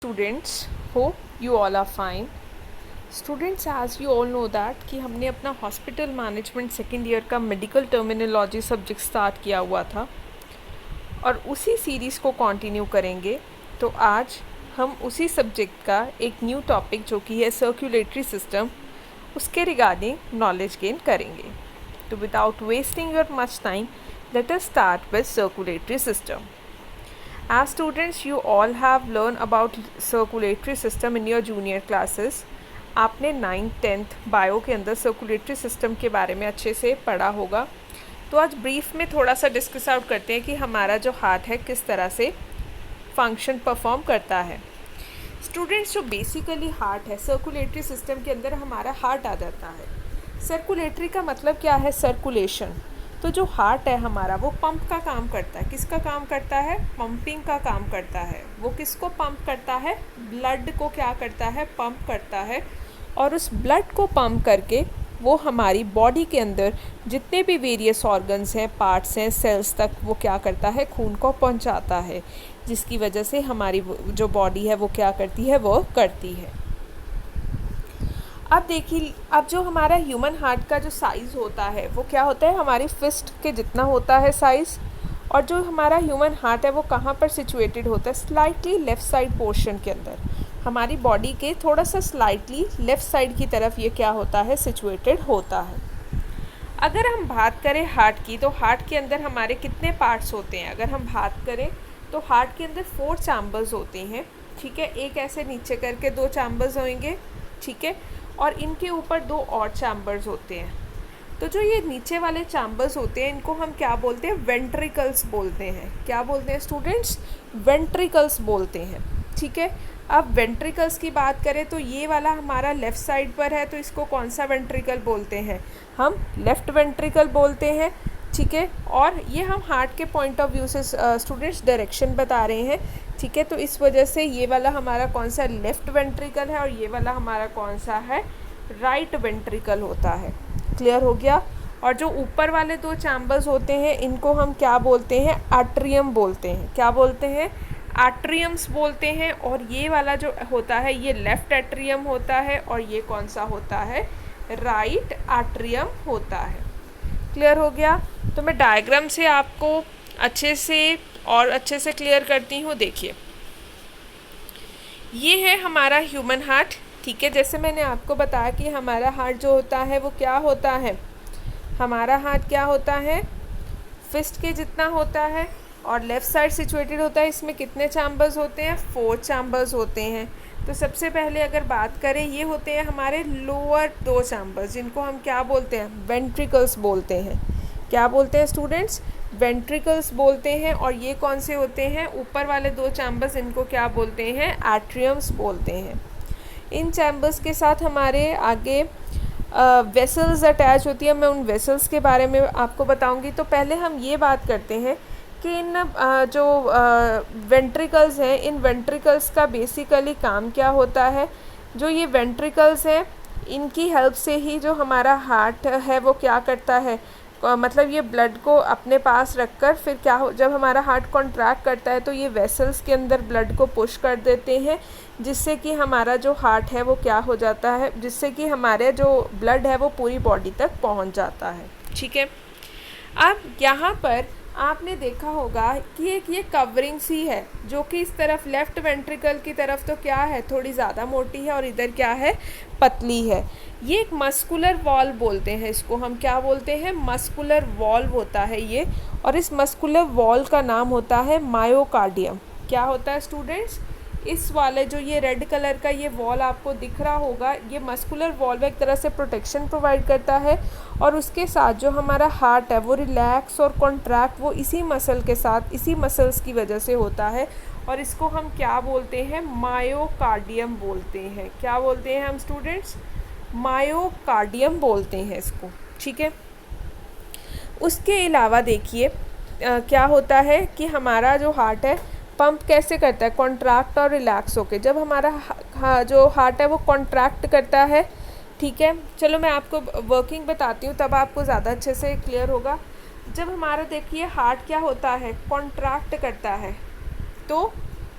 Students, hope you all are fine. Students, as you all know that कि हमने अपना hospital management second year का medical terminology subject start किया हुआ था और उसी सीरीज़ को कंटिन्यू करेंगे। तो आज हम उसी सब्जेक्ट का एक न्यू टॉपिक जो कि है सर्कुलेटरी सिस्टम, उसके रिगार्डिंग नॉलेज गेन करेंगे। तो without wasting your much time, let us start with circulatory system. As students, you all have learned about circulatory system in your junior classes. आपने 9th 10th bio के अंदर circulatory system के बारे में अच्छे से पढ़ा होगा। तो आज ब्रीफ में थोड़ा सा डिस्कस आउट करते हैं कि हमारा जो हार्ट है किस तरह से फंक्शन परफॉर्म करता है। स्टूडेंट्स, जो बेसिकली हार्ट है सर्कुलेटरी सिस्टम के अंदर हमारा हार्ट आ जाता है। सर्कुलेटरी का मतलब क्या है? सर्कुलेशन। तो जो हार्ट है हमारा वो पंप का काम करता है। किसका काम करता है? पंपिंग का काम करता है। वो किसको पंप करता है? ब्लड को क्या करता है? पंप करता है। और उस ब्लड को पंप करके वो हमारी बॉडी के अंदर जितने भी वेरियस ऑर्गन्स हैं, पार्ट्स हैं, सेल्स तक वो क्या करता है? खून को पहुंचाता है, जिसकी वजह से हमारी जो बॉडी है वो क्या करती है? वो करती है। अब देखिए, अब जो हमारा ह्यूमन हार्ट का जो साइज़ होता है वो क्या होता है? हमारी फिस्ट के जितना होता है साइज़। और जो हमारा ह्यूमन हार्ट है वो कहाँ पर सिचुएटेड होता है? स्लाइटली लेफ़्ट साइड पोर्शन के अंदर, हमारी बॉडी के थोड़ा सा स्लाइटली लेफ़्ट साइड की तरफ ये क्या होता है? सिचुएटेड होता है। अगर हम बात करें हार्ट की, तो हार्ट के अंदर हमारे कितने पार्ट्स होते हैं? अगर हम बात करें तो हार्ट के अंदर 4 चैम्बर्स होते हैं, ठीक है। एक ऐसे नीचे करके 2 चैम्बर्स होंगे, ठीक है, और इनके ऊपर 2 और चैम्बर्स होते हैं। तो जो ये नीचे वाले चैम्बर्स होते हैं इनको हम क्या बोलते हैं? वेंट्रिकल्स बोलते हैं। क्या बोलते हैं स्टूडेंट्स? वेंट्रिकल्स बोलते हैं, ठीक है। अब वेंट्रिकल्स की बात करें तो ये वाला हमारा लेफ़्ट साइड पर है, तो इसको कौन सा वेंट्रिकल बोलते हैं? हम लेफ़्ट वेंट्रिकल बोलते हैं, ठीक है। और ये हम हार्ट के पॉइंट ऑफ व्यू से स्टूडेंट्स डायरेक्शन बता रहे हैं, ठीक है। तो इस वजह से ये वाला हमारा कौन सा? लेफ़्ट वेंट्रिकल है, और ये वाला हमारा कौन सा है? राइट वेंट्रिकल होता है। क्लियर हो गया? और जो ऊपर वाले 2 चैम्बर्स होते हैं इनको हम क्या बोलते हैं? एट्रियम बोलते हैं। क्या बोलते हैं? एट्रियम्स बोलते हैं। और ये वाला जो होता है ये लेफ़्ट एट्रियम होता है, और ये कौन सा होता है? राइट एट्रियम होता है। क्लियर हो गया? तो मैं डायग्राम से आपको अच्छे से क्लियर करती हूँ। देखिए, ये है हमारा ह्यूमन हार्ट, ठीक है। जैसे मैंने आपको बताया कि हमारा हार्ट जो होता है वो क्या होता है? हमारा हार्ट क्या होता है? फिस्ट के जितना होता है और लेफ़्ट साइड सिचुएटेड होता है। इसमें कितने चैम्बर्स होते हैं? 4 चैम्बर्स होते हैं। तो सबसे पहले अगर बात करें, ये होते हैं हमारे लोअर 2 चैम्बर्स, जिनको हम क्या बोलते हैं? वेंट्रिकल्स बोलते हैं। क्या बोलते हैं स्टूडेंट्स? वेंट्रिकल्स बोलते हैं। और ये कौन से होते हैं? ऊपर वाले 2 चैम्बर्स, इनको क्या बोलते हैं? एट्रियम्स बोलते हैं। इन चैम्बर्स के साथ हमारे आगे वेसल्स अटैच होती है। मैं उन वेसल्स के बारे में आपको बताऊंगी। तो पहले हम ये बात करते हैं कि इन जो वेंट्रिकल्स हैं, इन वेंट्रिकल्स का बेसिकली काम क्या होता है? जो ये वेंट्रिकल्स हैं इनकी हेल्प से ही जो हमारा हार्ट है वो क्या करता है? मतलब ये ब्लड को अपने पास रखकर फिर क्या हो, जब हमारा हार्ट कॉन्ट्रैक्ट करता है तो ये वेसल्स के अंदर ब्लड को पुश कर देते हैं, जिससे कि हमारा जो हार्ट है वो क्या हो जाता है? जिससे कि हमारे जो ब्लड है वो पूरी बॉडी तक पहुंच जाता है, ठीक है। अब यहाँ पर आपने देखा होगा कि एक ये कवरिंग सी है जो कि इस तरफ लेफ़्ट वेंट्रिकल की तरफ तो क्या है? थोड़ी ज़्यादा मोटी है, और इधर क्या है? पतली है। ये एक मस्कुलर वॉल्व बोलते हैं इसको। हम क्या बोलते हैं? मस्कुलर वॉल्व होता है ये। और इस मस्कुलर वॉल्व का नाम होता है मायोकार्डियम। क्या होता है स्टूडेंट्स? इस वाले जो ये रेड कलर का ये वॉल आपको दिख रहा होगा, ये मस्कुलर वॉल्व एक तरह से प्रोटेक्शन प्रोवाइड करता है। और उसके साथ जो हमारा हार्ट है वो रिलैक्स और कॉन्ट्रैक्ट वो इसी मसल के साथ, इसी मसल्स की वजह से होता है। और इसको हम क्या बोलते हैं? मायोकार्डियम बोलते हैं। क्या बोलते हैं हम स्टूडेंट्स? मायोकार्डियम बोलते हैं इसको, ठीक है। उसके अलावा देखिए क्या होता है कि हमारा जो हार्ट है पंप कैसे करता है? कॉन्ट्रैक्ट और रिलैक्स होके। जब हमारा जो हार्ट है वो कॉन्ट्रैक्ट करता है, ठीक है। चलो मैं आपको वर्किंग बताती हूँ, तब आपको ज़्यादा अच्छे से क्लियर होगा। जब हमारा देखिए हार्ट क्या होता है? कॉन्ट्रैक्ट करता है, तो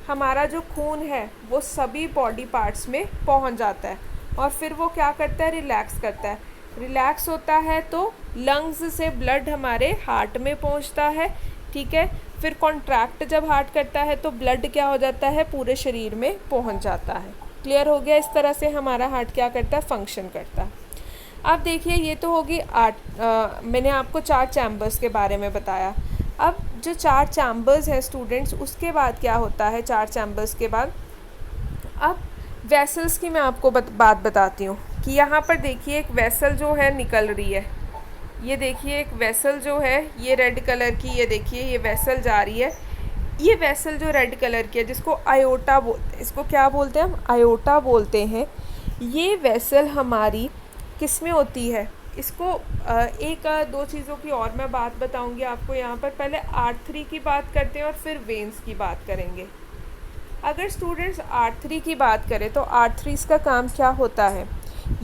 हमारा जो खून है वो सभी बॉडी पार्ट्स में पहुंच जाता है और फिर वो क्या करता है, रिलैक्स करता है। रिलैक्स होता है तो लंग्स से ब्लड हमारे हार्ट में पहुंचता है, ठीक है। फिर कॉन्ट्रैक्ट जब हार्ट करता है तो ब्लड क्या हो जाता है, पूरे शरीर में पहुंच जाता है। क्लियर हो गया? इस तरह से हमारा हार्ट क्या करता है, फंक्शन करता है। अब देखिए ये तो होगी मैंने आपको 4 चैम्बर्स के बारे में बताया। अब जो 4 चैम्बर्स है स्टूडेंट्स, उसके बाद क्या होता है 4 चैम्बर्स के बाद, अब वेसल्स की मैं आपको बात बताती हूँ कि यहाँ पर देखिए एक वेसल जो है निकल रही है। ये देखिए एक वेसल जो है, ये रेड कलर की, ये देखिए ये वेसल जा रही है। ये वेसल जो रेड कलर की है जिसको आयोटा बोलते हैं, इसको क्या बोलते हैं हम, आयोटा बोलते हैं। ये वेसल हमारी किस में होती है, इसको एक दो चीज़ों की और मैं बात बताऊंगी आपको यहाँ पर। पहले आर्टरी की बात करते हैं और फिर वेन्स की बात करेंगे। अगर स्टूडेंट्स आर्टरी की बात करें तो आर्टरीज का काम क्या होता है,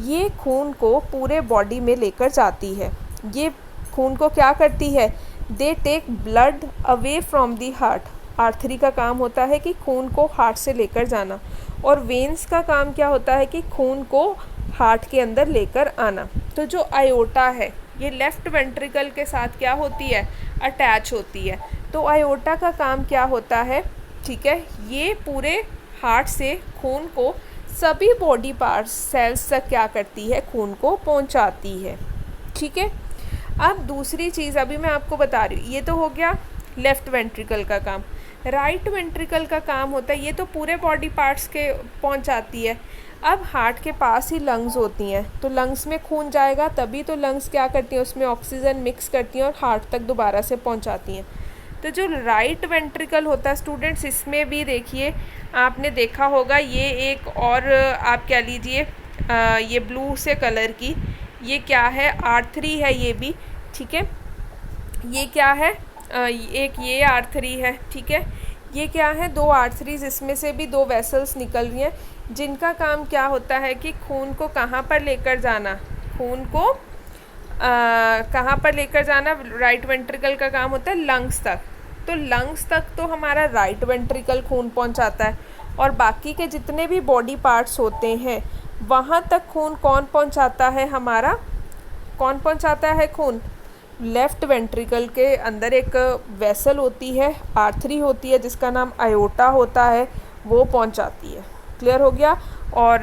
ये खून को पूरे बॉडी में लेकर जाती है। ये खून को क्या करती है, they take blood away from the heart. Artery का काम होता है कि खून को हार्ट से लेकर जाना, और वेन्स का काम क्या होता है कि खून को हार्ट के अंदर लेकर आना। तो जो आयोटा है ये लेफ़्ट वेंट्रिकल के साथ क्या होती है, अटैच होती है। तो आयोटा का काम क्या होता है, ठीक है, ये पूरे हार्ट से खून को सभी बॉडी पार्ट्स सेल्स तक क्या करती है, खून को पहुंचाती है, ठीक है। अब दूसरी चीज़ अभी मैं आपको बता रही हूँ, ये तो हो गया लेफ़्ट वेंट्रिकल का काम। राइट वेंट्रिकल का काम होता है, ये तो पूरे बॉडी पार्ट्स के पहुंचाती है। अब हार्ट के पास ही लंग्स होती हैं, तो लंग्स में खून जाएगा तभी तो लंग्स क्या करती हैं, उसमें ऑक्सीजन मिक्स करती हैं और हार्ट तक दोबारा से पहुंचाती हैं। तो जो राइट वेंट्रिकल होता है स्टूडेंट्स, इसमें भी देखिए आपने देखा होगा, ये एक और आप क्या लीजिए ये ब्लू से कलर की, ये क्या है, आर्टरी है ये भी, ठीक है। ये क्या है, एक ये आर्टरी है, ठीक है। ये क्या है, 2 आर्टरीज, इसमें से भी 2 वेसल्स निकल रही हैं जिनका काम क्या होता है कि खून को कहाँ पर लेकर जाना, खून को कहाँ पर लेकर जाना, राइट वेंट्रिकल का काम होता है लंग्स तक। तो लंग्स तक तो हमारा राइट वेंट्रिकल खून पहुँचाता है, और बाकी के जितने भी बॉडी पार्ट्स होते हैं वहाँ तक खून कौन पहुँचाता है, हमारा कौन पहुँचाता है खून, लेफ़्ट वेंट्रिकल के अंदर एक वेसल होती है, आर्टरी होती है जिसका नाम आयोटा होता है, वो पहुँचाती है। क्लियर हो गया? और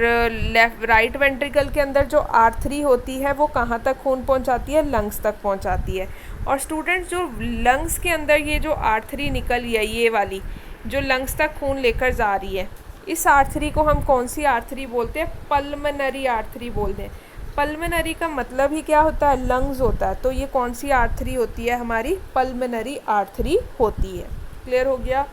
राइट वेंट्रिकल के अंदर जो आर्टरी होती है वो कहाँ तक खून पहुँचाती है, लंग्स तक पहुँचाती है। और स्टूडेंट्स जो लंग्स के अंदर ये जो आर्टरी निकली है, ये वाली जो लंग्स तक खून लेकर जा रही है, इस आर्टरी को हम कौन सी आर्टरी बोलते हैं, पल्मनरी आर्टरी बोलते हैं। पल्मनरी का मतलब ही क्या होता है, लंग्स होता है। तो ये कौन सी आर्टरी होती है, हमारी पल्मनरी आर्टरी होती है। क्लियर हो गया?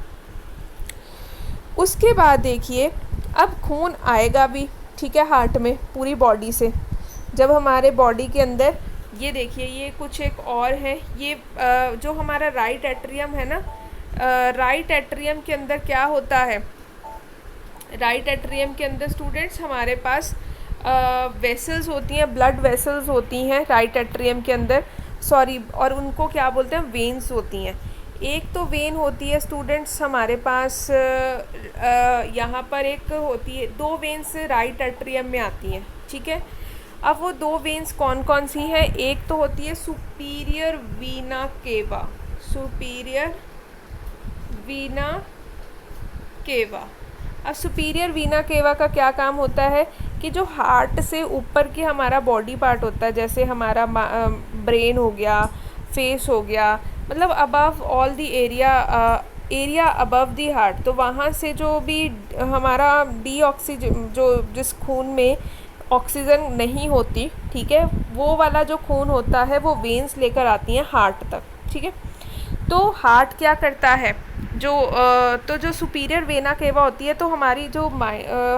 उसके बाद देखिए अब खून आएगा भी, ठीक है, हार्ट में पूरी बॉडी से। जब हमारे बॉडी के अंदर ये देखिए ये कुछ एक और है, ये जो हमारा राइट एट्रियम है ना, राइट एट्रियम के अंदर क्या होता है, राइट एट्रियम के अंदर स्टूडेंट्स हमारे पास वेसल्स होती हैं, ब्लड वेसल्स होती हैं राइट एट्रियम के अंदर, सॉरी, और उनको क्या बोलते हैं, वेन्स होती हैं। एक तो वेन होती है स्टूडेंट्स हमारे पास यहाँ पर एक होती है, 2 वेन्स राइट एट्रियम में आती हैं, ठीक है। अब वो 2 वेन्स कौन कौन सी हैं, एक तो होती है सुपीरियर वीना केवा, सुपीरियर वीना केवा। अब सुपीरियर वीना केवा का क्या काम होता है कि जो हार्ट से ऊपर की हमारा बॉडी पार्ट होता है, जैसे हमारा ब्रेन हो गया, फेस हो गया, मतलब above all the area above the heart, तो वहाँ से जो भी हमारा डीऑक्सीजन, जो जिस खून में ऑक्सीजन नहीं होती, ठीक है, वो वाला जो खून होता है वो वेन्स लेकर आती हैं हार्ट तक, ठीक है। तो हार्ट क्या करता है, तो जो सुपीरियर वेना केवा होती है, तो हमारी जो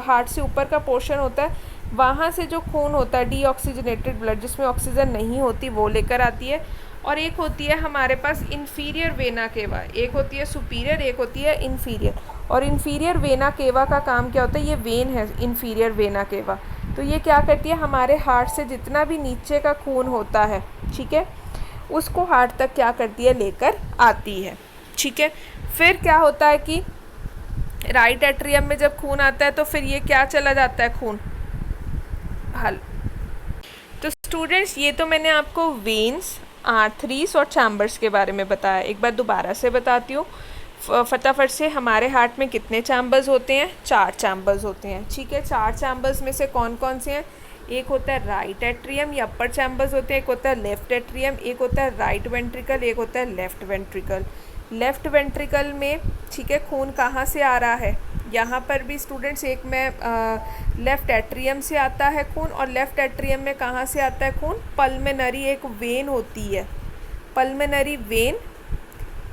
हार्ट से ऊपर का पोर्शन होता है, वहाँ से जो खून होता है डीऑक्सीजनेटेड ब्लड, जिसमें ऑक्सीजन नहीं होती, वो लेकर आती है। और एक होती है हमारे पास इन्फीरियर वेना केवा, एक होती है सुपीरियर, एक होती है इन्फीरियर। और इन्फीरियर वेना केवा का काम क्या होता है, ये वेन है इन्फीरियर वेना केवा, तो ये क्या करती है, हमारे हार्ट से जितना भी नीचे का खून होता है, ठीक है, उसको हार्ट तक क्या करती है, लेकर आती है, ठीक है। फिर क्या होता है कि राइट एट्रियम में जब खून आता है तो फिर ये क्या चला जाता है, खून हल। तो स्टूडेंट्स ये तो मैंने आपको वेन्स, आर्थरीज और चैम्बर्स के बारे में बताया। एक बार दोबारा से बताती हूँ फटाफट से। हमारे हार्ट में कितने चैम्बर्स होते हैं, 4 चैम्बर्स होते हैं, ठीक है। 4 चैम्बर्स में से कौन कौन से हैं, एक होता है राइट एट्रियम, ये अपर चैम्बर्स होते हैं, एक होता है लेफ्ट एट्रियम, एक होता है राइट वेंट्रिकल, एक होता है लेफ्ट वेंट्रिकल। लेफ्ट वेंट्रिकल में, ठीक है, खून कहाँ से आ रहा है, यहाँ पर भी स्टूडेंट्स एक में लेफ्ट एट्रियम से आता है खून, और लेफ्ट एट्रियम में कहाँ से आता है खून, पल्मेनरी एक वेन होती है, पल्मेनरी वेन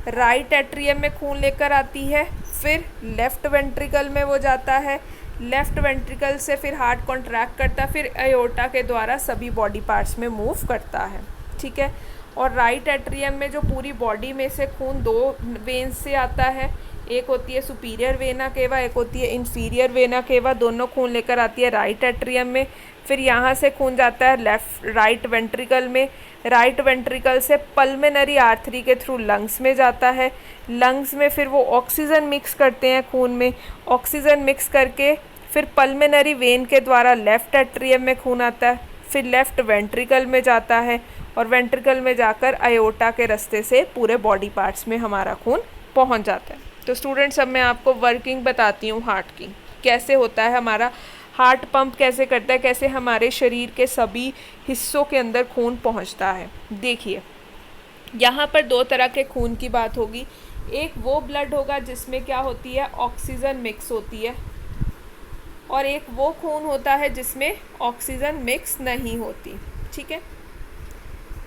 राइट एट्रियम में खून लेकर आती है, फिर लेफ्ट वेंट्रिकल में वो जाता है, लेफ्ट वेंट्रिकल से फिर हार्ट कॉन्ट्रैक्ट करता है, फिर अयोर्टा के द्वारा सभी बॉडी पार्ट्स में मूव करता है, ठीक है। और राइट एट्रियम में जो पूरी बॉडी में से खून 2 वेन्स से आता है, एक होती है सुपीरियर वेना केवा, एक होती है इन्फीरियर वेना केवा, दोनों खून लेकर आती है राइट एट्रियम में। फिर यहाँ से खून जाता है राइट वेंट्रिकल में, राइट वेंट्रिकल से पल्मेनरी आर्थरी के थ्रू लंग्स में जाता है, लंग्स में फिर वो ऑक्सीजन मिक्स करते हैं खून में, ऑक्सीजन मिक्स करके फिर पल्मेनरी वेन के द्वारा लेफ्ट एट्रियम में खून आता है, फिर लेफ्ट वेंट्रिकल में जाता है, और वेंट्रिकल में जाकर अयोर्टा के रास्ते से पूरे बॉडी पार्ट्स में हमारा खून पहुंच जाता है। तो स्टूडेंट्स अब मैं आपको वर्किंग बताती हूँ हार्ट की, कैसे होता है हमारा हार्ट, पंप कैसे करता है, कैसे हमारे शरीर के सभी हिस्सों के अंदर खून पहुंचता है। देखिए यहाँ पर 2 तरह के खून की बात होगी, एक वो ब्लड होगा जिसमें क्या होती है, ऑक्सीजन मिक्स होती है, और एक वो खून होता है जिसमें ऑक्सीजन मिक्स नहीं होती, ठीक है,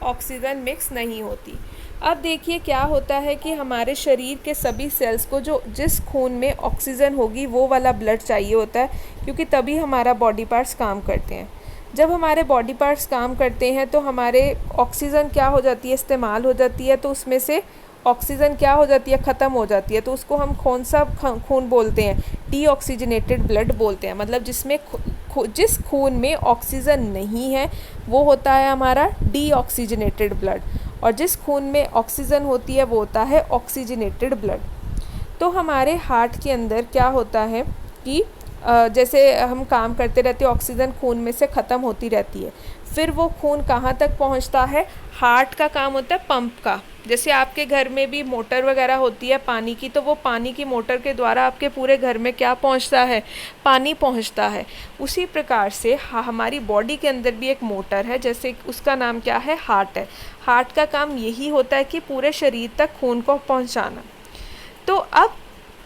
ऑक्सीजन मिक्स नहीं होती। अब देखिए क्या होता है कि हमारे शरीर के सभी सेल्स को जो जिस खून में ऑक्सीजन होगी वो वाला ब्लड चाहिए होता है, क्योंकि तभी हमारा बॉडी पार्ट्स काम करते हैं। जब हमारे बॉडी पार्ट्स काम करते हैं तो हमारे ऑक्सीजन क्या हो जाती है, इस्तेमाल हो जाती है, तो उसमें से ऑक्सीजन क्या हो जाती है, ख़त्म हो जाती है, तो उसको हम कौन सा खून बोलते हैं, डीऑक्सीजनेटेड ब्लड बोलते हैं। मतलब जिसमें जिस खून में ऑक्सीजन नहीं है वो होता है हमारा डीऑक्सीजनेटेड ब्लड, और जिस खून में ऑक्सीजन होती है वो होता है ऑक्सीजनेटेड ब्लड। तो हमारे हार्ट के अंदर क्या होता है कि जैसे हम काम करते रहते हैं, ऑक्सीजन खून में से ख़त्म होती रहती है, फिर वो खून कहाँ तक पहुँचता है, हार्ट का काम होता है पंप का। जैसे आपके घर में भी मोटर वगैरह होती है पानी की, तो वो पानी की मोटर के द्वारा आपके पूरे घर में क्या पहुंचता है, पानी पहुंचता है। उसी प्रकार से हमारी बॉडी के अंदर भी एक मोटर है, जैसे उसका नाम क्या है, हार्ट है। हार्ट का काम यही होता है कि पूरे शरीर तक खून को पहुंचाना। तो अब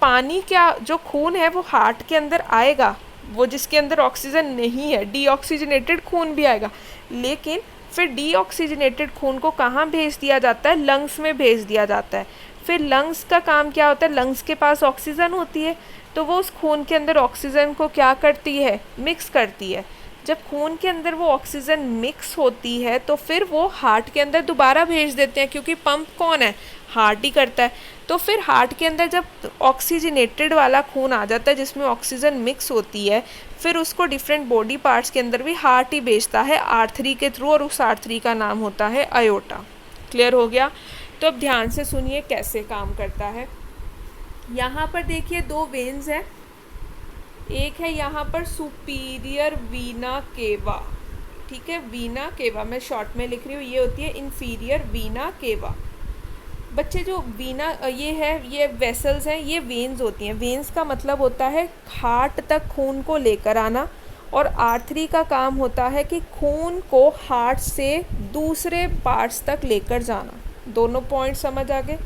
पानी क्या, जो खून है वो हार्ट के अंदर आएगा, वो जिसके अंदर ऑक्सीजन नहीं है, डीऑक्सीजनेटेड खून भी आएगा, लेकिन फिर डीऑक्सीजनेटेड खून को कहाँ भेज दिया जाता है, लंग्स में भेज दिया जाता है। फिर लंग्स का काम क्या होता है, लंग्स के पास ऑक्सीजन होती है, तो वो उस खून के अंदर ऑक्सीजन को क्या करती है, मिक्स करती है। जब खून के अंदर वो ऑक्सीजन मिक्स होती है तो फिर वो हार्ट के अंदर दोबारा भेज देते हैं, क्योंकि पंप कौन है, हार्ट ही करता है। तो फिर हार्ट के अंदर जब ऑक्सीजनेटेड वाला खून आ जाता है जिसमें ऑक्सीजन मिक्स होती है, फिर उसको डिफरेंट बॉडी पार्ट्स के अंदर भी हार्ट ही भेजता है आर्थरी के थ्रू, और उस आर्थरी का नाम होता है अयोर्टा। क्लियर हो गया? तो अब ध्यान से सुनिए कैसे काम करता है। यहाँ पर देखिए 2 वेन्स हैं, एक है यहाँ पर सुपीरियर वीना केवा, ठीक है, वीना केवा मैं शॉर्ट में लिख रही हूँ, ये होती है इन्फीरियर वीना केवा। बच्चे जो वीना ये है, ये वेसल्स हैं, ये वेन्स होती हैं। वेन्स का मतलब होता है हार्ट तक खून को लेकर आना, और आर्थरी का काम होता है कि खून को हार्ट से दूसरे पार्ट्स तक लेकर जाना। दोनों पॉइंट समझ आ गए?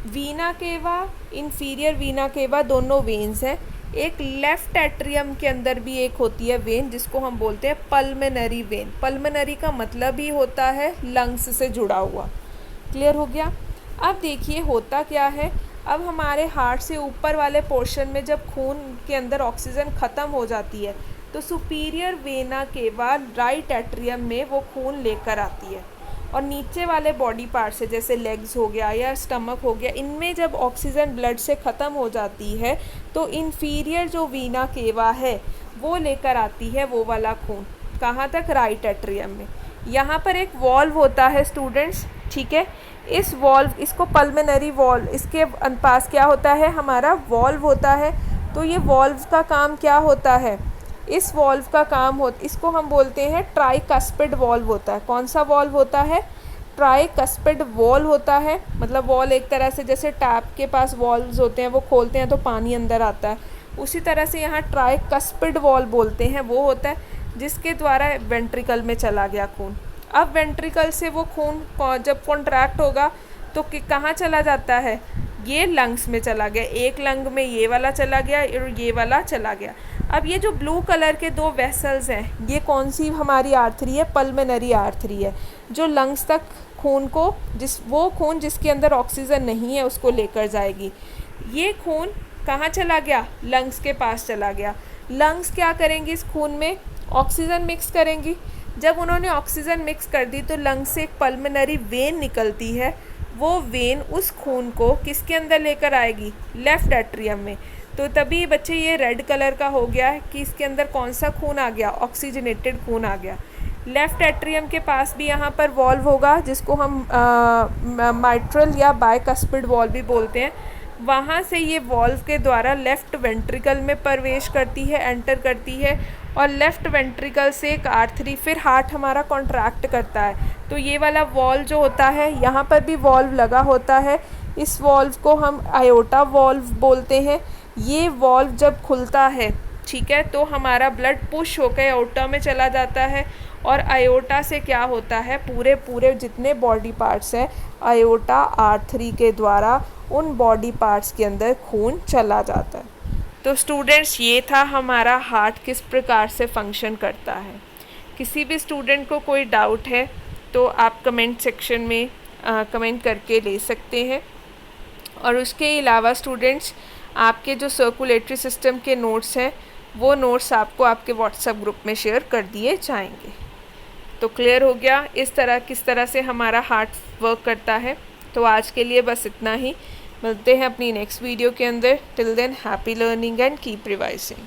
वीना केवा, इन्फीरियर वीना केवा दोनों वेन्स हैं। एक लेफ्ट एट्रियम के अंदर भी एक होती है वेन जिसको हम बोलते हैं पल्मेनरी वेन। पल्मेनरी का मतलब ही होता है लंग्स से जुड़ा हुआ। क्लियर हो गया? अब देखिए होता क्या है, अब हमारे हार्ट से ऊपर वाले पोर्शन में जब खून के अंदर ऑक्सीजन ख़त्म हो जाती है तो superior vena cava right atrium में वो खून लेकर आती है, और नीचे वाले बॉडी पार्ट से जैसे लेग्स हो गया या स्टमक हो गया, इनमें जब ऑक्सीजन ब्लड से ख़त्म हो जाती है तो इन्फीरियर जो वीना केवा है वो लेकर आती है वो वाला खून कहाँ तक, राइट एट्रियम में। यहाँ पर एक वॉल्व होता है स्टूडेंट्स, ठीक है, इस वॉल्व, इसको पल्मेनरी वॉल्व, इसके पास क्या होता है, हमारा वॉल्व होता है। तो ये वॉल्व का काम क्या होता है, इस वॉल्व का काम इसको हम बोलते हैं ट्राइकस्पिड वॉल्व होता है। कौन सा वॉल्व होता है, ट्राइकस्पिड वॉल्व होता है। मतलब वॉल एक तरह से जैसे टैप के पास वॉल्व्स होते हैं, वो खोलते हैं तो पानी अंदर आता है, उसी तरह से यहाँ ट्राइकस्पिड वॉल्व बोलते हैं, वो होता है जिसके द्वारा वेंट्रिकल में चला गया खून। अब वेंट्रिकल से वो खून जब कॉन्ट्रैक्ट होगा तो कहाँ चला जाता है, ये लंग्स में चला गया। एक लंग में ये वाला चला गया और ये वाला चला गया। अब ये जो ब्लू कलर के दो वेसल्स हैं, ये कौन सी हमारी आर्थरी है, पल्मोनरी आर्थरी है, जो लंग्स तक खून को वो खून जिसके अंदर ऑक्सीजन नहीं है उसको लेकर जाएगी। ये खून कहाँ चला गया, लंग्स के पास चला गया। लंग्स क्या करेंगी, इस खून में ऑक्सीजन मिक्स करेंगी। जब उन्होंने ऑक्सीजन मिक्स कर दी तो लंग्स से एक पल्मोनरी वेन निकलती है, वो वेन उस खून को किसके अंदर लेकर आएगी, लेफ़्ट एट्रियम में। तो तभी बच्चे ये रेड कलर का हो गया है कि इसके अंदर कौन सा खून आ गया, ऑक्सीजनेटेड खून आ गया। लेफ़्ट एट्रियम के पास भी यहाँ पर वॉल्व होगा जिसको हम माइट्रल या बाइकस्पिड वॉल्व भी बोलते हैं। वहाँ से ये वॉल्व के द्वारा लेफ़्ट वेंट्रिकल में प्रवेश करती है, एंटर करती है, और लेफ़्ट वेंट्रिकल से एक आर्थरी, फिर हार्ट हमारा कॉन्ट्रैक्ट करता है। तो ये वाला वॉल्व जो होता है, यहाँ पर भी वॉल्व लगा होता है। इस वॉल्व को हम आयोटा वॉल्व बोलते हैं। ये वॉल्व जब खुलता है, ठीक है, तो हमारा ब्लड पुश होकर आयोटा में चला जाता है, और आयोटा से क्या होता है, पूरे जितने बॉडी पार्ट्स हैं, आयोटा आर्थरी के द्वारा उन बॉडी पार्ट्स के अंदर खून चला जाता है। तो स्टूडेंट्स, ये था हमारा हार्ट किस प्रकार से फंक्शन करता है। किसी भी स्टूडेंट को कोई डाउट है तो आप कमेंट सेक्शन में कमेंट करके ले सकते हैं। और उसके अलावा स्टूडेंट्स, आपके जो सर्कुलेटरी सिस्टम के नोट्स हैं, वो नोट्स आपको आपके व्हाट्सएप ग्रुप में शेयर कर दिए जाएंगे। तो क्लियर हो गया किस तरह से हमारा हार्ट वर्क करता है। तो आज के लिए बस इतना ही, मिलते हैं अपनी नेक्स्ट वीडियो के अंदर। Till then, happy learning and keep revising.